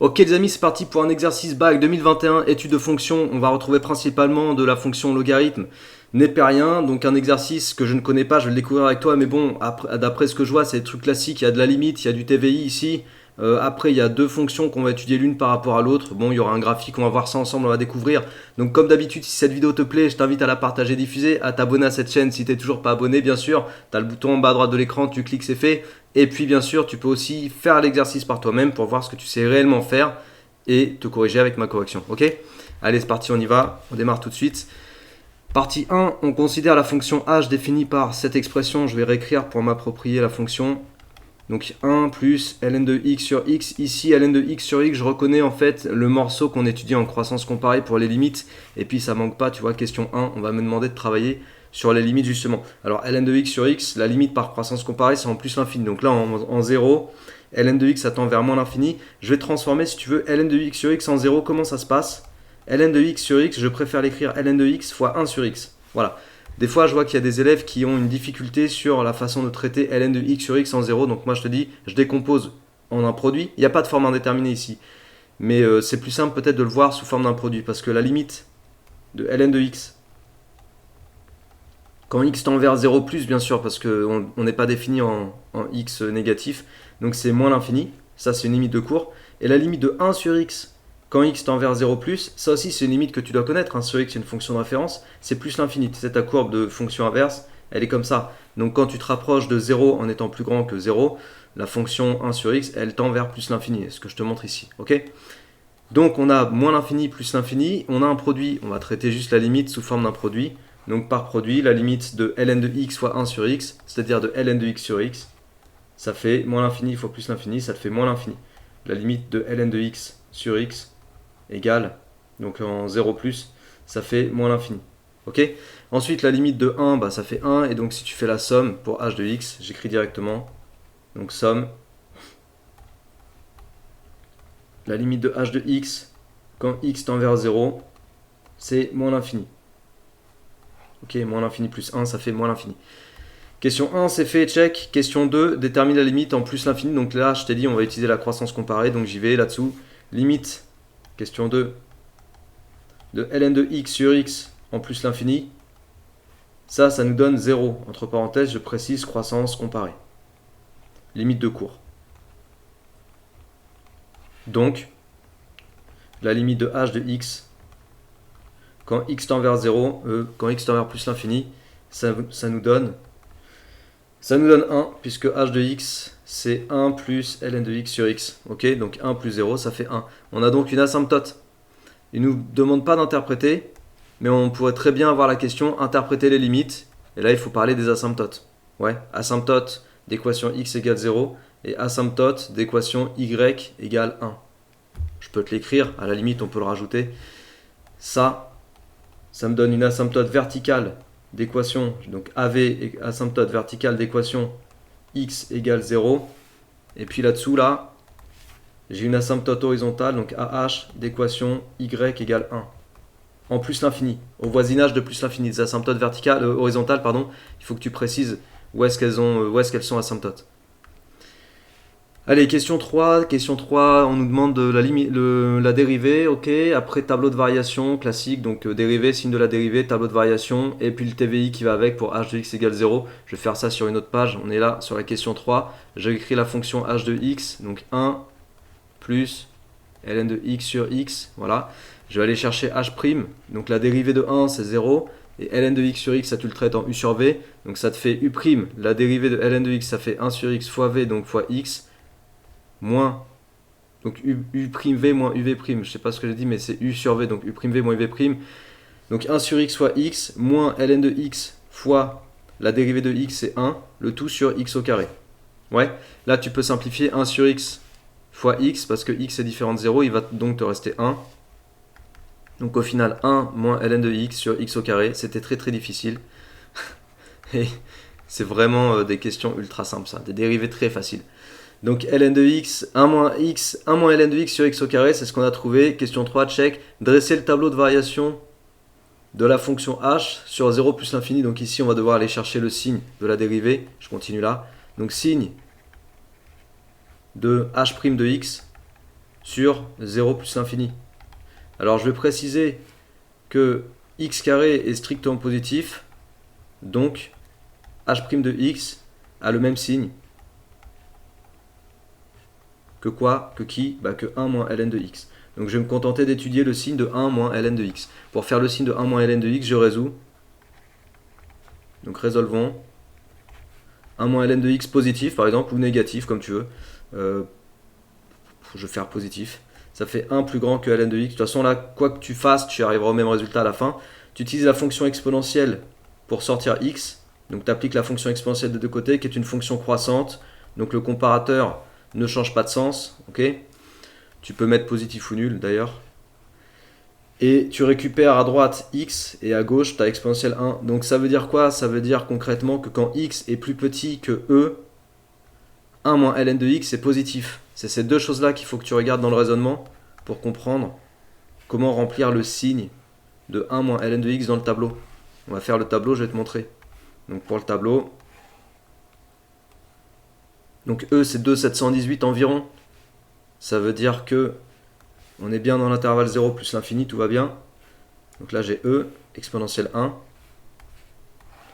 Ok les amis, c'est parti pour un exercice bac 2021, étude de fonction. On va retrouver principalement de la fonction logarithme népérien, donc un exercice que je ne connais pas, je vais le découvrir avec toi, mais bon, d'après ce que je vois, c'est des trucs classiques, il y a de la limite, il y a du TVI ici. Après, il y a deux fonctions qu'on va étudier l'une par rapport à l'autre. Bon, il y aura un graphique, on va voir ça ensemble, on va découvrir. Donc comme d'habitude, si cette vidéo te plaît, je t'invite à la partager, diffuser, à t'abonner à cette chaîne si tu n'es toujours pas abonné, bien sûr. Tu as le bouton en bas à droite de l'écran, tu cliques, c'est fait. Et puis bien sûr, tu peux aussi faire l'exercice par toi-même pour voir ce que tu sais réellement faire et te corriger avec ma correction. Ok? Allez, c'est parti, on y va. On démarre tout de suite. Partie 1, on considère la fonction h définie par cette expression. Je vais réécrire pour m'approprier la fonction. Donc 1 plus ln de x sur x. Ici, ln de x sur x, je reconnais en fait le morceau qu'on étudie en croissance comparée pour les limites. Et puis ça manque pas, tu vois, question 1, on va me demander de travailler sur les limites justement. Alors ln de x sur x, la limite par croissance comparée, c'est en plus l'infini. Donc là, en 0, ln de x ça tend vers moins l'infini. Je vais transformer, si tu veux, ln de x sur x en 0. Comment ça se passe? Ln de x sur x, je préfère l'écrire ln de x fois 1 sur x. Voilà. Des fois, je vois qu'il y a des élèves qui ont une difficulté sur la façon de traiter ln de x sur x en 0. Donc moi, je te dis, je décompose en un produit. Il n'y a pas de forme indéterminée ici. Mais c'est plus simple peut-être de le voir sous forme d'un produit. Parce que la limite de ln de x, quand x tend vers 0 plus, bien sûr, parce qu'on n'est pas défini en x négatif. Donc c'est moins l'infini. Ça, c'est une limite de cours. Et la limite de 1 sur x, quand x tend vers 0 plus, ça aussi c'est une limite que tu dois connaître. 1 sur x c'est une fonction de référence, c'est plus l'infini. C'est ta courbe de fonction inverse, elle est comme ça. Donc quand tu te rapproches de 0 en étant plus grand que 0, la fonction 1 sur x, elle tend vers plus l'infini, ce que je te montre ici. Ok? Donc on a moins l'infini plus l'infini, on a un produit, on va traiter juste la limite sous forme d'un produit. Donc par produit, la limite de ln de x fois 1 sur x, c'est-à-dire de ln de x sur x, ça fait moins l'infini fois plus l'infini, ça te fait moins l'infini. La limite de ln de x sur x égale, donc en 0 plus, ça fait moins l'infini. Ok? Ensuite, la limite de 1, bah, ça fait 1, et donc si tu fais la somme pour h de x, j'écris directement, donc somme, la limite de h de x, quand x tend vers 0, c'est moins l'infini. Ok, moins l'infini plus 1, ça fait moins l'infini. Question 1, c'est fait, check. Question 2, détermine la limite en plus l'infini. Donc là, je t'ai dit, on va utiliser la croissance comparée, donc j'y vais là-dessous. Limite, question 2, de ln de x sur x en plus l'infini. Ça nous donne 0. Entre parenthèses, je précise croissance comparée. Limite de cours. Donc, la limite de h de x, quand x tend vers 0, quand x tend vers plus l'infini, ça nous donne 1, puisque h de x, c'est 1 plus ln de x sur x. Ok, donc 1 plus 0, ça fait 1. On a donc une asymptote. Il ne nous demande pas d'interpréter, mais on pourrait très bien avoir la question interpréter les limites. Et là, il faut parler des asymptotes. Ouais, asymptote d'équation x égale 0 et asymptote d'équation y égale 1. Je peux te l'écrire, à la limite, on peut le rajouter. Ça me donne une asymptote verticale d'équation, donc AV et asymptote verticale d'équation x égale 0. Et puis là-dessous, là, j'ai une asymptote horizontale, donc AH d'équation y égale 1. En plus l'infini, au voisinage de plus l'infini. Des asymptotes verticales, horizontales, pardon, il faut que tu précises où est-ce qu'elles sont asymptotes. Allez, question 3. Question 3, on nous demande la dérivée, ok. Après, tableau de variation classique, donc dérivée, signe de la dérivée, tableau de variation, et puis le TVI qui va avec pour h de x égale 0. Je vais faire ça sur une autre page, on est là sur la question 3. J'ai écrit la fonction h de x, donc 1 plus ln de x sur x, voilà. Je vais aller chercher h', donc la dérivée de 1 c'est 0, et ln de x sur x ça tu le traites en u sur v, donc ça te fait u', la dérivée de ln de x ça fait 1 sur x fois v, donc fois x, moins, donc u'v moins uv', je sais pas ce que j'ai dit, mais c'est u sur v, donc u'v moins uv', donc 1 sur x fois x, moins ln de x fois la dérivée de x c'est 1, le tout sur x au carré. Ouais, là tu peux simplifier 1 sur x fois x, parce que x est différent de 0, il va donc te rester 1. Donc au final 1 moins ln de x sur x au carré, c'était très très difficile. Et c'est vraiment des questions ultra simples ça, des dérivées très faciles. Donc ln de x, 1 moins ln de x sur x au carré, c'est ce qu'on a trouvé. Question 3, check. Dresser le tableau de variation de la fonction h sur 0 plus l'infini. Donc ici on va devoir aller chercher le signe de la dérivée. Je continue là. Donc signe de h' de x sur 0 plus l'infini. Alors je vais préciser que x carré est strictement positif, donc h' de x a le même signe que quoi? Que qui? Que 1 moins ln de x. Donc je vais me contenter d'étudier le signe de 1 moins ln de x. Pour faire le signe de 1 moins ln de x, je résous. Donc résolvons. 1 moins ln de x positif par exemple, ou négatif comme tu veux. Je vais faire positif. Ça fait 1 plus grand que ln de x. De toute façon là, quoi que tu fasses, tu arriveras au même résultat à la fin. Tu utilises la fonction exponentielle pour sortir x. Donc tu appliques la fonction exponentielle des deux côtés qui est une fonction croissante. Donc le comparateur ne change pas de sens. Ok, tu peux mettre positif ou nul d'ailleurs. Et tu récupères à droite x et à gauche tu as exponentielle 1. Donc ça veut dire quoi? Ça veut dire concrètement que quand x est plus petit que e, 1 moins ln de x est positif. C'est ces deux choses-là qu'il faut que tu regardes dans le raisonnement pour comprendre comment remplir le signe de 1 moins ln de x dans le tableau. On va faire le tableau, je vais te montrer. Donc pour le tableau, donc E c'est 2,718 environ. Ça veut dire que on est bien dans l'intervalle 0 plus l'infini, tout va bien. Donc là j'ai E, exponentielle 1.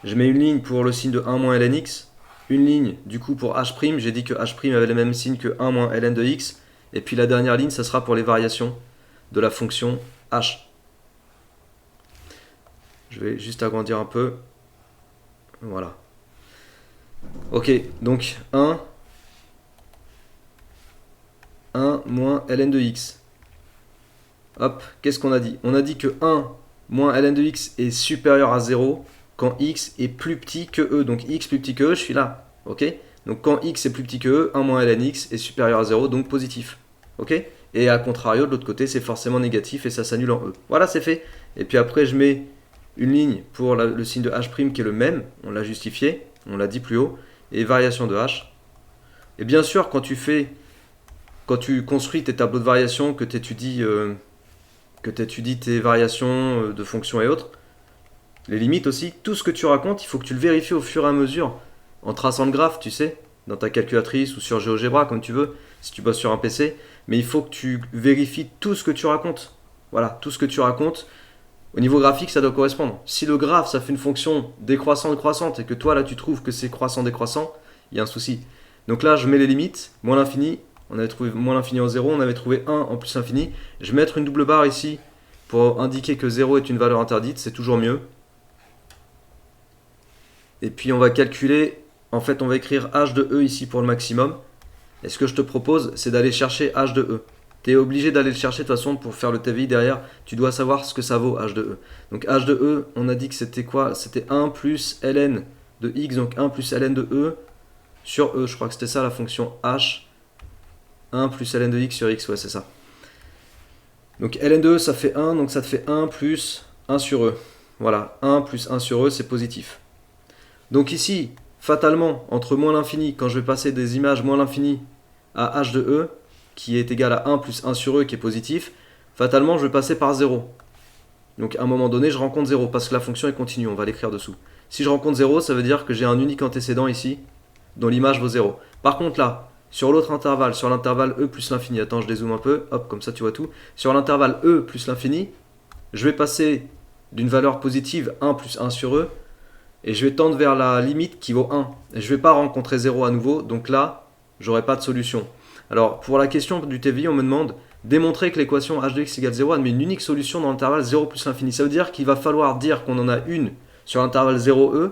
Je mets une ligne pour le signe de 1 moins ln x. Une ligne du coup pour h', j'ai dit que h' avait le même signe que 1 moins ln de x. Et puis la dernière ligne, ça sera pour les variations de la fonction h. Je vais juste agrandir un peu. Voilà. Ok, donc 1 moins ln de x. Hop, qu'est-ce qu'on a dit? On a dit que 1 moins ln de x est supérieur à 0 quand x est plus petit que e. Donc x plus petit que e, je suis là. Ok? Donc quand x est plus petit que e, 1 moins ln x est supérieur à 0, donc positif. Ok? Et à contrario, de l'autre côté, c'est forcément négatif et ça s'annule en e. Voilà, c'est fait. Et puis après, je mets une ligne pour le signe de h' qui est le même. On l'a justifié, on l'a dit plus haut. Et variation de h. Et bien sûr, quand tu construis tes tableaux de variation, que tu étudies tes variations de fonctions et autres, les limites aussi, tout ce que tu racontes, il faut que tu le vérifies au fur et à mesure, en traçant le graphe, tu sais, dans ta calculatrice ou sur GeoGebra, comme tu veux, si tu bosses sur un PC, mais il faut que tu vérifies tout ce que tu racontes. Voilà, tout ce que tu racontes, au niveau graphique, ça doit correspondre. Si le graphe, ça fait une fonction décroissante-croissante, et que toi, là, tu trouves que c'est croissant-décroissant, il y a un souci. Donc là, je mets les limites, moins l'infini, on avait trouvé moins l'infini en 0, on avait trouvé 1 en plus l'infini. Je vais mettre une double barre ici pour indiquer que 0 est une valeur interdite, c'est toujours mieux. Et puis on va calculer, en fait on va écrire h de e ici pour le maximum. Et ce que je te propose, c'est d'aller chercher h de e. Tu es obligé d'aller le chercher de toute façon pour faire le TVI derrière, tu dois savoir ce que ça vaut h de e. Donc h de e, on a dit que c'était quoi? C'était 1 plus ln de x, donc 1 plus ln de e sur e, je crois que c'était ça la fonction h. 1 plus ln de x sur x, ouais c'est ça. Donc ln de e ça fait 1, donc ça te fait 1 plus 1 sur e. Voilà, 1 plus 1 sur e c'est positif. Donc ici, fatalement, entre moins l'infini, quand je vais passer des images moins l'infini à h de e, qui est égal à 1 plus 1 sur e qui est positif, fatalement je vais passer par 0. Donc à un moment donné je rencontre 0, parce que la fonction est continue, on va l'écrire dessous. Si je rencontre 0, ça veut dire que j'ai un unique antécédent ici, dont l'image vaut 0. Par contre là, sur l'autre intervalle, sur l'intervalle e plus l'infini, attends je dézoome un peu, hop comme ça tu vois tout, sur l'intervalle e plus l'infini, je vais passer d'une valeur positive 1 plus 1 sur e, et je vais tendre vers la limite qui vaut 1. Et je ne vais pas rencontrer 0 à nouveau, donc là, j'aurai pas de solution. Alors pour la question du TVI, on me demande démontrer que l'équation h de x égale 0 admet une unique solution dans l'intervalle 0 plus l'infini. Ça veut dire qu'il va falloir dire qu'on en a une sur l'intervalle 0e,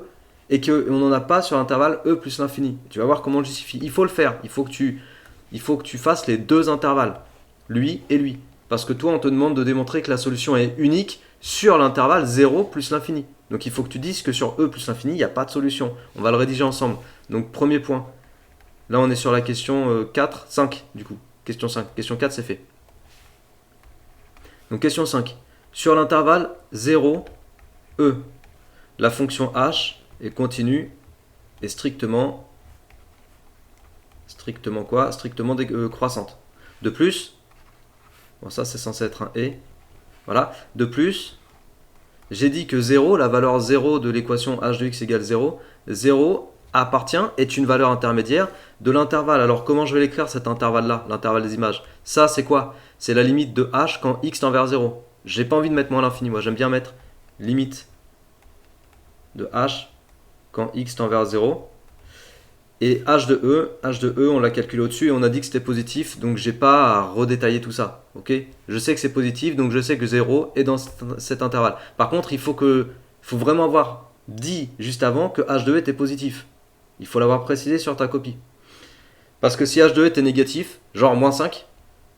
et qu'on n'en a pas sur l'intervalle e plus l'infini. Tu vas voir comment on le justifie. Il faut le faire. Il faut que tu fasses les deux intervalles, lui et lui. Parce que toi, on te demande de démontrer que la solution est unique sur l'intervalle 0 plus l'infini. Donc il faut que tu dises que sur e plus l'infini, il n'y a pas de solution. On va le rédiger ensemble. Donc premier point. Là, on est sur la question 4, 5 du coup. Question 5. Question 4, c'est fait. Donc question 5. Sur l'intervalle 0, e, la fonction h est continue et strictement quoi? Strictement croissante. De plus, bon ça c'est censé être un et, voilà. De plus, j'ai dit que 0, la valeur 0 de l'équation h de x égale 0, 0 appartient, est une valeur intermédiaire de l'intervalle. Alors comment je vais l'écrire cet intervalle-là, l'intervalle des images? Ça c'est quoi? C'est la limite de h quand x tend vers 0. J'ai pas envie de mettre moins l'infini, moi j'aime bien mettre limite de h quand x tend vers 0. Et h de E, on l'a calculé au-dessus et on a dit que c'était positif, donc j'ai pas à redétailler tout ça. Ok, je sais que c'est positif, donc je sais que 0 est dans cet intervalle. Par contre, il faut vraiment avoir dit juste avant que h de E était positif. Il faut l'avoir précisé sur ta copie. Parce que si h de E était négatif, genre moins 5,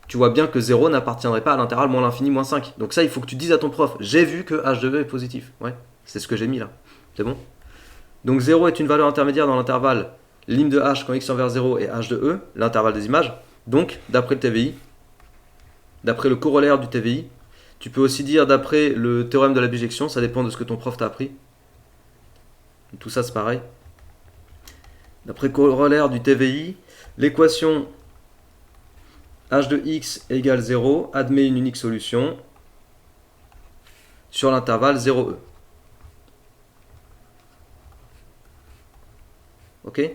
tu vois bien que 0 n'appartiendrait pas à l'intervalle moins l'infini moins 5. Donc ça, il faut que tu dises à ton prof, j'ai vu que h de E est positif. Ouais, c'est ce que j'ai mis là. C'est bon? Donc 0 est une valeur intermédiaire dans l'intervalle lim de h quand x tend vers 0 et h de E, l'intervalle des images. Donc, d'après le TVI, d'après le corollaire du TVI, tu peux aussi dire d'après le théorème de la bijection, ça dépend de ce que ton prof t'a appris. Tout ça, c'est pareil. D'après le corollaire du TVI, l'équation h de x égale 0 admet une unique solution sur l'intervalle 0e. Ok?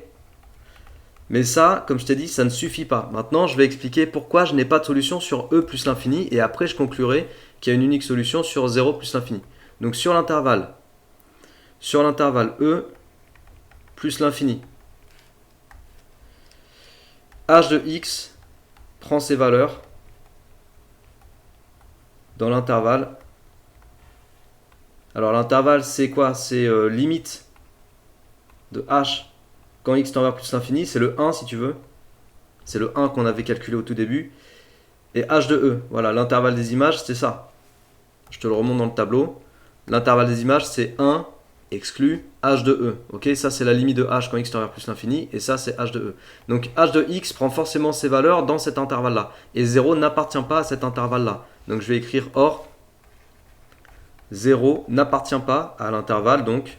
Mais ça, comme je t'ai dit, ça ne suffit pas. Maintenant, je vais expliquer pourquoi je n'ai pas de solution sur E plus l'infini et après je conclurai qu'il y a une unique solution sur 0 plus l'infini. Donc sur l'intervalle E plus l'infini, h de x prend ses valeurs dans l'intervalle. Alors l'intervalle c'est quoi? C'est limite de h quand x tend vers plus l'infini, c'est le 1 si tu veux. C'est le 1 qu'on avait calculé au tout début. Et h de E, voilà, l'intervalle des images, c'est ça. Je te le remonte dans le tableau. L'intervalle des images, c'est 1 exclu h de E. Ok, ça c'est la limite de h quand x tend vers plus l'infini. Et ça c'est h de E. Donc h de x prend forcément ses valeurs dans cet intervalle-là. Et 0 n'appartient pas à cet intervalle-là. Donc je vais écrire or 0 n'appartient pas à l'intervalle, donc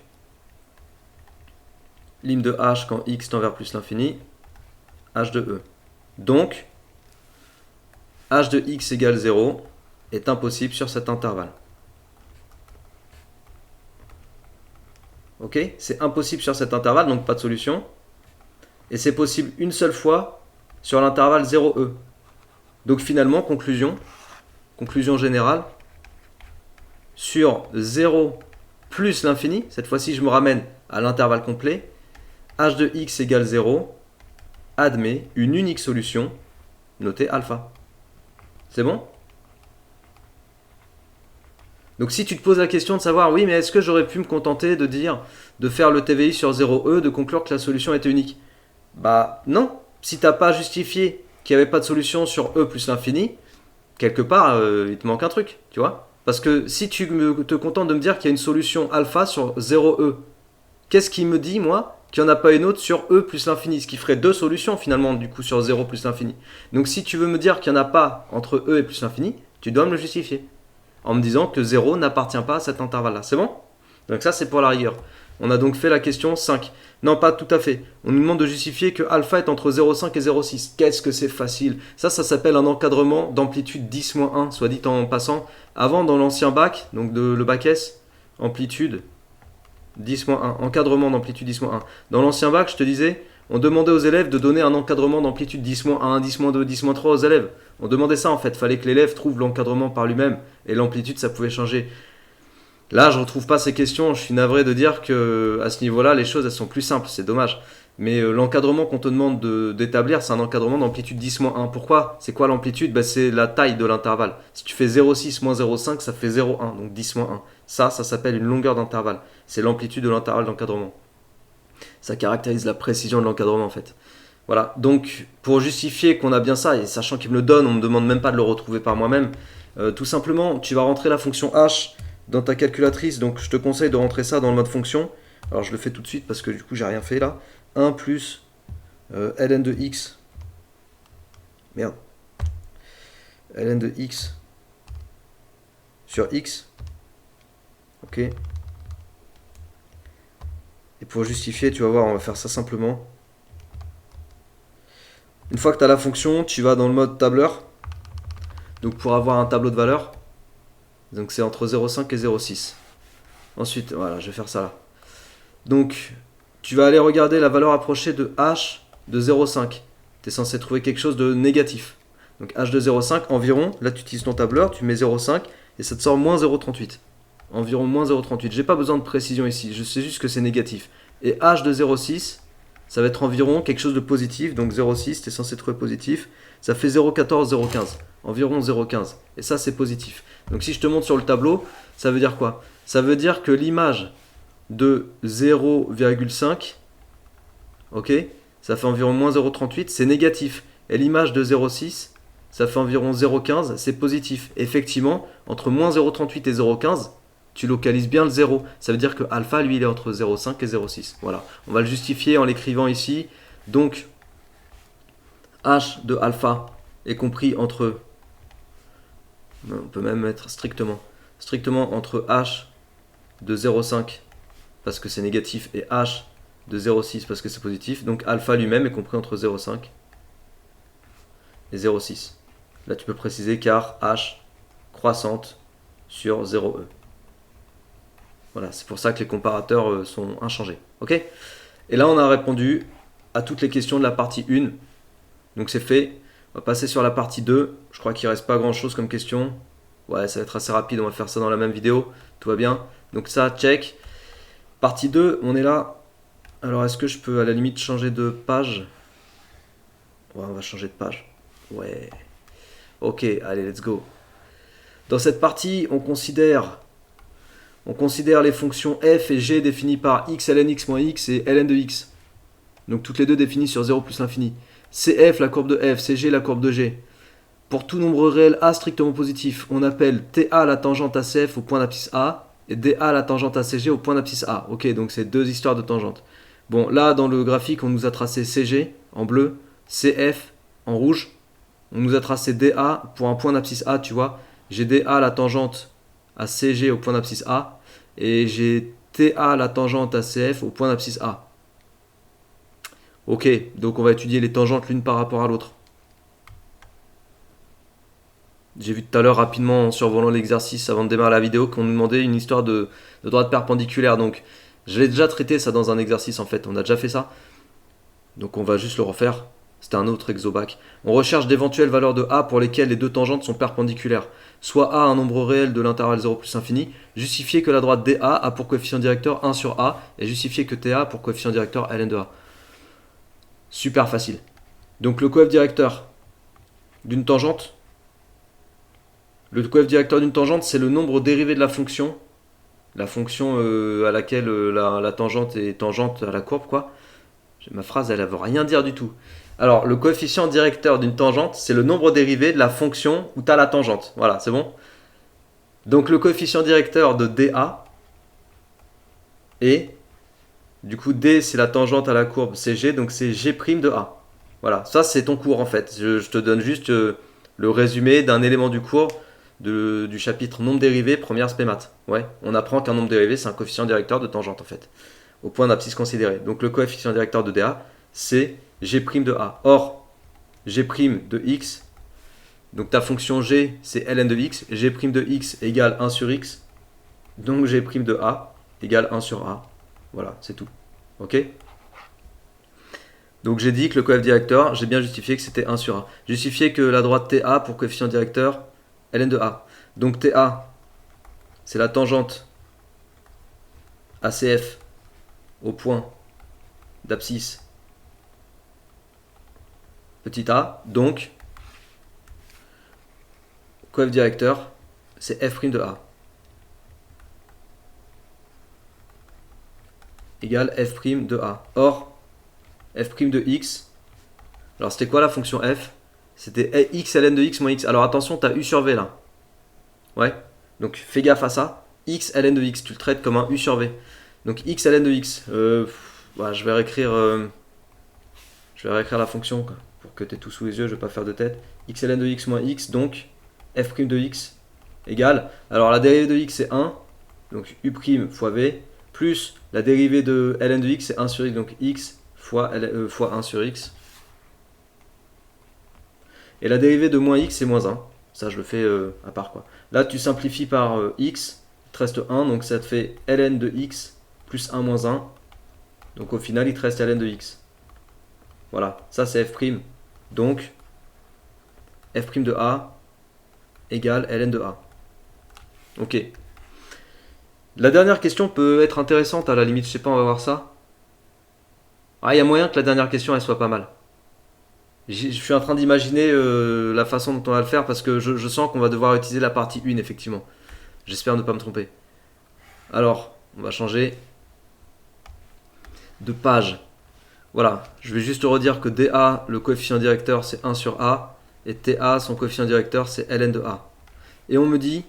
lim de h quand x tend vers plus l'infini, h de E. Donc, h de x égale 0 est impossible sur cet intervalle. Ok? C'est impossible sur cet intervalle, donc pas de solution. Et c'est possible une seule fois sur l'intervalle 0e. Donc finalement, conclusion générale, sur 0 plus l'infini, cette fois-ci je me ramène à l'intervalle complet, h de x égale 0 admet une unique solution notée alpha. C'est bon? Donc si tu te poses la question de savoir, oui, mais est-ce que j'aurais pu me contenter de dire, de faire le TVI sur 0e, de conclure que la solution était unique? Bah non, si tu n'as pas justifié qu'il n'y avait pas de solution sur E plus l'infini, quelque part, il te manque un truc, tu vois? Parce que si tu te contentes de me dire qu'il y a une solution alpha sur 0e, qu'est-ce qui me dit, moi, qu'il n'y en a pas une autre sur E plus l'infini? Ce qui ferait deux solutions, finalement, du coup, sur 0 plus l'infini. Donc si tu veux me dire qu'il n'y en a pas entre E et plus l'infini, tu dois me le justifier. En me disant que 0 n'appartient pas à cet intervalle-là. C'est bon? Donc ça, c'est pour la rigueur. On a donc fait la question 5. Non, pas tout à fait. On nous demande de justifier que alpha est entre 0,5 et 0,6. Qu'est-ce que c'est facile. Ça s'appelle un encadrement d'amplitude 10-1, soit dit en passant. Avant, dans l'ancien bac, donc le bac S, amplitude 10-1, encadrement d'amplitude 10-1. Dans l'ancien bac, je te disais, on demandait aux élèves de donner un encadrement d'amplitude 10-1, 10-2, 10-3 aux élèves. On demandait ça en fait, fallait que l'élève trouve l'encadrement par lui-même et l'amplitude ça pouvait changer. Là je retrouve pas ces questions, je suis navré de dire que à ce niveau-là les choses elles sont plus simples, c'est dommage. Mais l'encadrement qu'on te demande d'établir c'est un encadrement d'amplitude 10-1. Pourquoi? C'est quoi l'amplitude? C'est la taille de l'intervalle. Si tu fais 0,6 moins 0,5 ça fait 0,1, donc 10-1. Ça s'appelle une longueur d'intervalle, c'est l'amplitude de l'intervalle d'encadrement. Ça caractérise la précision de l'encadrement en fait. Voilà, donc pour justifier qu'on a bien ça, et sachant qu'il me le donne, on ne me demande même pas de le retrouver par moi-même, tout simplement, tu vas rentrer la fonction h dans ta calculatrice, donc je te conseille de rentrer ça dans le mode fonction. Alors je le fais tout de suite parce que du coup j'ai rien fait là. 1 plus ln de x, merde, ln de x sur x, ok. Et pour justifier, tu vas voir, on va faire ça simplement. Une fois que tu as la fonction, tu vas dans le mode tableur. Donc pour avoir un tableau de valeurs. Donc c'est entre 0,5 et 0,6. Ensuite, voilà, je vais faire ça là. Donc tu vas aller regarder la valeur approchée de h de 0,5. Tu es censé trouver quelque chose de négatif. Donc h de 0,5 environ, là tu utilises ton tableur, tu mets 0,5 et ça te sort moins 0,38. Environ moins 0,38. J'ai pas besoin de précision ici, je sais juste que c'est négatif. Et h de 0,6, ça va être environ quelque chose de positif. Donc 0,6, tu es censé trouver positif. Ça fait 0,14, 0,15. Environ 0,15. Et ça, c'est positif. Donc si je te montre sur le tableau, ça veut dire quoi? Ça veut dire que l'image de 0,5, ok, ça fait environ moins 0,38, c'est négatif. Et l'image de 0,6, ça fait environ 0,15, c'est positif. Effectivement, entre moins 0,38 et 0,15, tu localises bien le 0. Ça veut dire que alpha, lui, il est entre 0,5 et 0,6. Voilà. On va le justifier en l'écrivant ici. Donc, h de alpha est compris entre... On peut même mettre strictement entre h de 0,5 parce que c'est négatif et h de 0,6 parce que c'est positif. Donc, alpha lui-même est compris entre 0,5 et 0,6. Là, tu peux préciser car h croissante sur 0,e. Voilà, c'est pour ça que les comparateurs sont inchangés. Ok? Et là, on a répondu à toutes les questions de la partie 1. Donc c'est fait. On va passer sur la partie 2. Je crois qu'il ne reste pas grand chose comme question. Ouais, ça va être assez rapide. On va faire ça dans la même vidéo. Tout va bien. Donc ça, check. Partie 2, on est là. Alors, est-ce que je peux à la limite changer de page? Ouais, on va changer de page. Ouais. Ok, allez, let's go. Dans cette partie, on considère les fonctions f et g définies par x ln x moins x et ln de x. Donc toutes les deux définies sur 0 plus l'infini. Cf la courbe de f, Cg la courbe de g. Pour tout nombre réel a strictement positif, on appelle Ta la tangente à Cf au point d'abscisse A et Da la tangente à Cg au point d'abscisse A. Ok, donc c'est deux histoires de tangente. Bon, là dans le graphique, on nous a tracé Cg en bleu, Cf en rouge. On nous a tracé Da pour un point d'abscisse A, tu vois. J'ai Da la tangente à CG au point d'abscisse A et j'ai TA la tangente à CF au point d'abscisse A. Ok, donc on va étudier les tangentes l'une par rapport à l'autre. J'ai vu tout à l'heure rapidement en survolant l'exercice avant de démarrer la vidéo qu'on nous demandait une histoire de droite perpendiculaire. Donc je l'ai déjà traité ça dans un exercice en fait, on a déjà fait ça. Donc on va juste le refaire. C'était un autre exobac. On recherche d'éventuelles valeurs de A pour lesquelles les deux tangentes sont perpendiculaires. Soit A un nombre réel de l'intervalle 0 plus infini, justifier que la droite DA a pour coefficient directeur 1 sur A, et justifier que TA a pour coefficient directeur ln de A. Super facile. Donc le coefficient directeur d'une tangente, c'est le nombre dérivé de la fonction à laquelle la tangente est tangente à la courbe, quoi. Ma phrase, elle ne veut rien dire du tout. Alors, le coefficient directeur d'une tangente, c'est le nombre dérivé de la fonction où tu as la tangente. Voilà, c'est bon? Donc, le coefficient directeur de DA est, du coup, D, c'est la tangente à la courbe CG, donc c'est G' de A. Voilà, ça, c'est ton cours, en fait. Je te donne juste le résumé d'un élément du cours du chapitre nombre dérivé, première spé maths. Ouais, on apprend qu'un nombre dérivé, c'est un coefficient directeur de tangente, en fait, au point d'abscisse considéré. Donc, le coefficient directeur de DA, c'est G' de A. Or, G' de X, donc ta fonction G, c'est ln de X, G' de X égale 1 sur X, donc G' de A égale 1 sur A. Voilà, c'est tout. Ok? Donc j'ai dit que le coefficient directeur, j'ai bien justifié que c'était 1 sur A. Justifié que la droite TA pour coefficient directeur, ln de A. Donc TA, c'est la tangente ACF au point d'abscisse petit a, donc coefficient directeur, c'est f' de a égale f' de a. Or, f' de x, alors c'était quoi la fonction f? C'était x ln de x moins x. Alors attention, tu as u sur v là. Ouais, donc fais gaffe à ça. X ln de x, tu le traites comme un u sur v. Donc x ln de x, je vais réécrire la fonction, quoi, pour que tu aies tout sous les yeux, je ne vais pas faire de tête. X ln de x moins x, donc f' de x égale, alors la dérivée de x c'est 1, donc u' fois v, plus la dérivée de ln de x c'est 1 sur x, donc x fois 1 sur x. Et la dérivée de moins x c'est moins 1, ça je le fais à part, quoi. Là tu simplifies par x, il te reste 1, donc ça te fait ln de x plus 1 moins 1 Donc au final, il te reste ln de x. Voilà, ça c'est f'. Donc, f' de a égale ln de a. Ok. La dernière question peut être intéressante à la limite, je sais pas, on va voir ça. Ah, il y a moyen que la dernière question elle soit pas mal. Je suis en train d'imaginer la façon dont on va le faire parce que je sens qu'on va devoir utiliser la partie 1 effectivement. J'espère ne pas me tromper. Alors, on va changer de page. Voilà, je vais juste redire que dA, le coefficient directeur c'est 1 sur a, et TA, son coefficient directeur c'est ln de a. Et on me dit,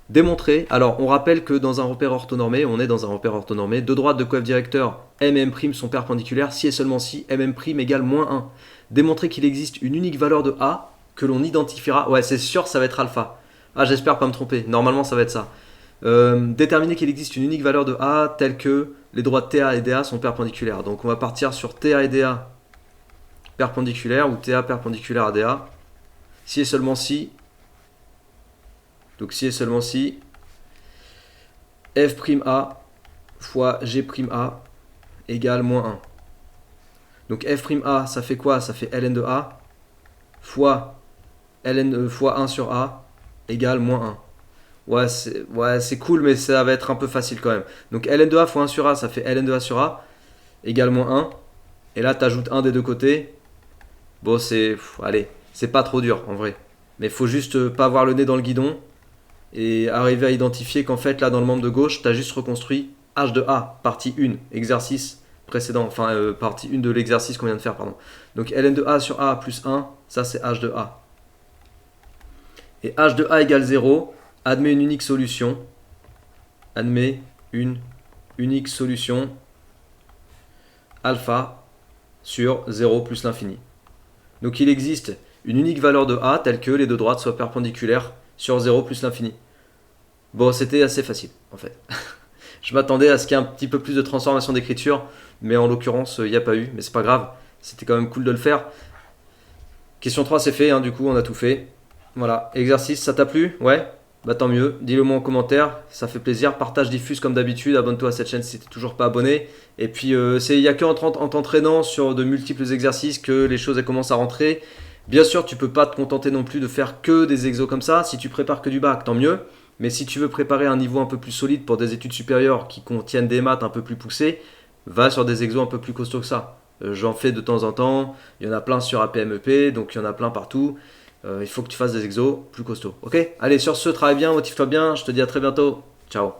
démontrer, alors on rappelle que dans un repère orthonormé, on est dans un repère orthonormé, deux droites de coef directeur m et m' sont perpendiculaires si et seulement si mm' égale moins 1. Démontrer qu'il existe une unique valeur de a que l'on identifiera, ouais c'est sûr ça va être alpha. Ah j'espère pas me tromper, normalement ça va être ça. Déterminer qu'il existe une unique valeur de a telle que les droites TA et DA sont perpendiculaires. Donc on va partir sur TA et DA perpendiculaires ou TA perpendiculaire à DA. Si et seulement si. Donc si et seulement si f'A fois G'A égale moins 1. Donc f'A ça fait quoi? Ça fait ln de A fois, fois 1 sur A égale moins 1. Ouais, c'est cool, mais ça va être un peu facile quand même. Donc ln de A fois 1 sur A, ça fait ln de A sur A égale moins 1. Et là, tu ajoutes 1 des deux côtés. Bon, allez, c'est pas trop dur en vrai. Mais il faut juste pas avoir le nez dans le guidon et arriver à identifier qu'en fait, là, dans le membre de gauche, tu as juste reconstruit h de A, partie 1, exercice précédent, enfin, partie 1 de l'exercice qu'on vient de faire, pardon. Donc ln de A sur A plus 1, ça c'est h de A. Et h de A égale 0. Admet une unique solution. Admet une unique solution alpha sur 0 plus l'infini. Donc il existe une unique valeur de A telle que les deux droites soient perpendiculaires sur 0 plus l'infini. Bon, c'était assez facile en fait. Je m'attendais à ce qu'il y ait un petit peu plus de transformation d'écriture, mais en l'occurrence, il n'y a pas eu. Mais c'est pas grave, c'était quand même cool de le faire. Question 3, c'est fait, hein, du coup, on a tout fait. Voilà, exercice, ça t'a plu? Ouais? Bah tant mieux, dis-le moi en commentaire, ça fait plaisir, partage, diffuse comme d'habitude, abonne-toi à cette chaîne si t'es toujours pas abonné. Et puis il n'y a qu'en t'entraînant sur de multiples exercices que les choses elles commencent à rentrer. Bien sûr, tu peux pas te contenter non plus de faire que des exos comme ça, si tu prépares que du bac, tant mieux. Mais si tu veux préparer un niveau un peu plus solide pour des études supérieures qui contiennent des maths un peu plus poussées, va sur des exos un peu plus costauds que ça. J'en fais de temps en temps, il y en a plein sur APMEP, donc il y en a plein partout. Il faut que tu fasses des exos plus costauds. Ok? Allez, sur ce, travaille bien, motive-toi bien. Je te dis à très bientôt. Ciao.